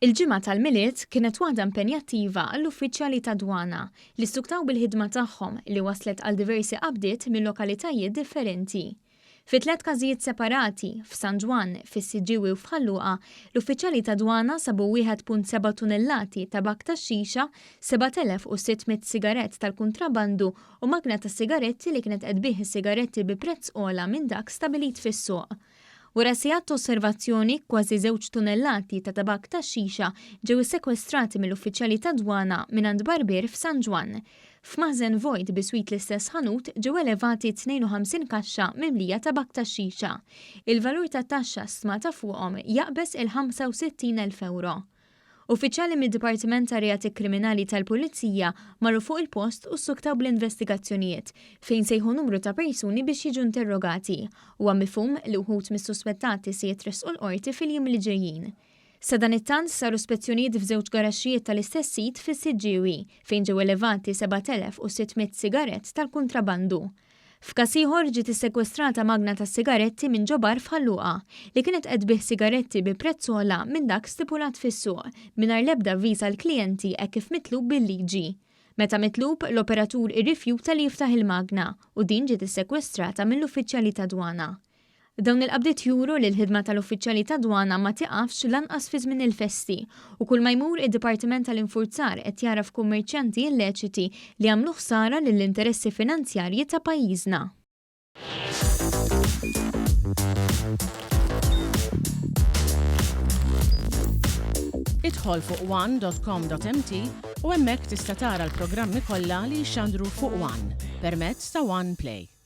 Il-ġimgħa tal-miliet kienet waħda impenjattiva għall-uffiċjali ta' dwana li stuktaw bil-ħidma tagħhom li waslet għal diversi qabdiet minn lokalitajiet differenti. Fi 3 każijiet separati f'San Ġwan, fis-Siġġiewi u f'Ħalluqa, l-uffiċjali ta' dwana sabu 1.7 tunellati tabak tax-xixa, 7,600 sigarett tal-kuntrabandu u magna ta' sigaretti li kienet qed tbieħ is-sigaretti bi prezz ogħla minn dak stabilit fis-suq. Wara sigħat osservazzjoni kważi 2 tunellati ta' tabak tax-xixa ġew issekwestrati mill-uffiċjali ta' dwana mingħand barbier f'San Ġwan. F'maħżen vojt biswit l-istess ħanut ġew elevati 52 kaxxa mimlija tabak tax-xixa. Il-valur tat-taxxa stmata fuqhom jaqbes il-65,000 euro. Uffiċjali mid-Dipartiment ta' Reati Kriminali tal-Pulizija marru fuq il-post u ssuktaw bl-investigazzjonijiet fejn sejħu numru ta' persuni biex jiġu interrogati u mifhum li wħud mis-suspettati se jitresqu l-qorti fil-jiem li ġejjin. Sa dan it-tant saru spezzjonijiet f'żewġ garaxxijiet tal-istess sit fis-Siġġiewi fejn ġew elevati 7,600 sigarett tal-kuntrabandu. F'każ ieħor ġiet issekwestrata magna ta' sigaretti minn ġobar f'Ħalluqa li kienet qed tbieħ sigaretti bi prezz ogħla minn dak stipulat fis-suq mingħajr l-ebda avviż għall-klijenti hekk kif mitlub bil-liġi. Meta mitlub, l-operatur irrifjuta li jiftaħ il-magna u din ġiet issekwestrata mill-uffiċjali ta' dwana. Dawn il-qabdiet juru li l-ħidma tal-uffiċjali ta' dwana ma tiqafx lanqas fi żmien il-festi u kull ma jmur id-Dipartiment tal-Infurzar qed jara f'kummerċjanti illeċiti li għamlu ħsara lill-interessi finanzjarji ta' pajjiżna. Idħol fuq one.com.mt u hemmhekk tista' tara l-programmi kollha li jxandru fuq One permezz ta' One Play.